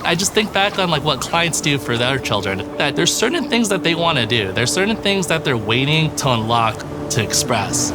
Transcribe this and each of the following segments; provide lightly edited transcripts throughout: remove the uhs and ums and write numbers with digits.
I just think back on like what clients do for their children, that there's certain things that they want to do. There's certain things that they're waiting to unlock, to express.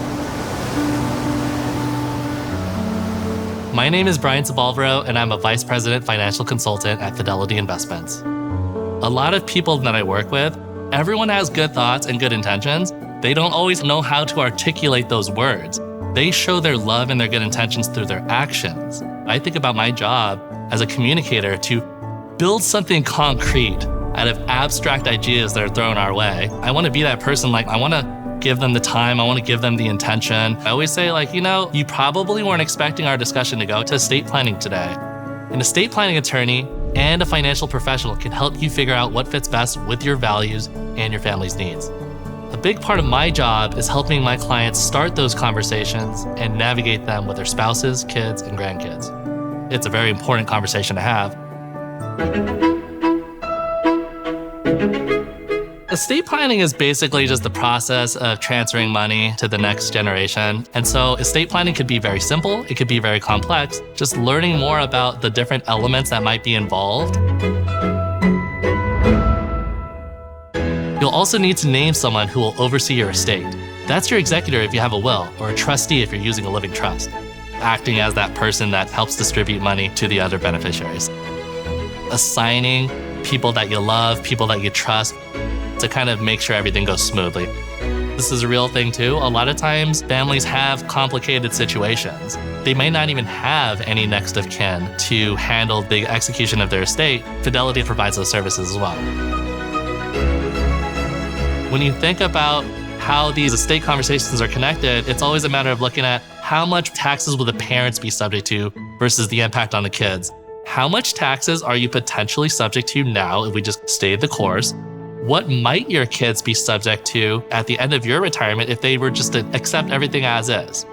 My name is Brian Sabalvero, and I'm a Vice President Financial Consultant at Fidelity Investments. A lot of people that I work with, everyone has good thoughts and good intentions. They don't always know how to articulate those words. They show their love and their good intentions through their actions. I think about my job as a communicator to build something concrete out of abstract ideas that are thrown our way. I want to be that person. Like, I want to give them the time. I want to give them the intention. I always say, like, you probably weren't expecting our discussion to go to estate planning today. An estate planning attorney and a financial professional can help you figure out what fits best with your values and your family's needs. A big part of my job is helping my clients start those conversations and navigate them with their spouses, kids, and grandkids. It's a very important conversation to have. Estate planning is basically just the process of transferring money to the next generation. And so estate planning could be very simple, it could be very complex, just learning more about the different elements that might be involved. You'll also need to name someone who will oversee your estate. That's your executor if you have a will, or a trustee if you're using a living trust, acting as that person that helps distribute money to the other beneficiaries. Assigning people that you love, people that you trust, to kind of make sure everything goes smoothly. This is a real thing too. A lot of times families have complicated situations. They may not even have any next of kin to handle the execution of their estate. Fidelity provides those services as well. When you think about how these estate conversations are connected, it's always a matter of looking at how much taxes will the parents be subject to versus the impact on the kids. How much taxes are you potentially subject to now if we just stay the course? What might your kids be subject to at the end of your retirement if they were just to accept everything as is?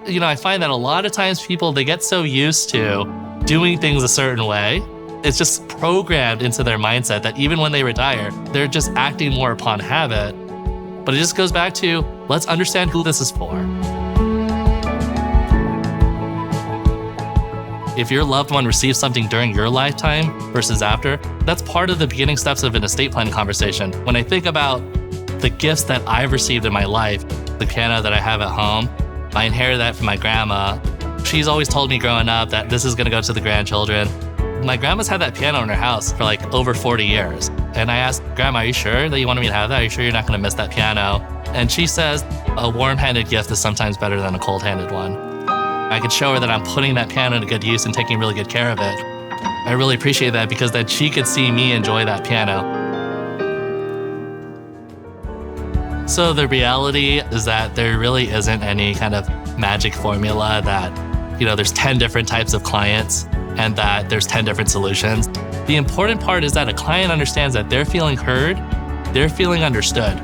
I find that a lot of times people, they get so used to doing things a certain way. It's just programmed into their mindset that even when they retire, they're just acting more upon habit. But it just goes back to, let's understand who this is for. If your loved one receives something during your lifetime versus after, that's part of the beginning steps of an estate planning conversation. When I think about the gifts that I've received in my life, the piano that I have at home, I inherited that from my grandma. She's always told me growing up that this is going to go to the grandchildren. My grandma's had that piano in her house for like over 40 years. And I asked, Grandma, are you sure that you wanted me to have that? Are you sure you're not going to miss that piano? And she says, a warm-handed gift is sometimes better than a cold-handed one. I could show her that I'm putting that piano to good use and taking really good care of it. I really appreciate that because then she could see me enjoy that piano. So the reality is that there really isn't any kind of magic formula that, there's 10 different types of clients and that there's 10 different solutions. The important part is that a client understands that they're feeling heard, they're feeling understood.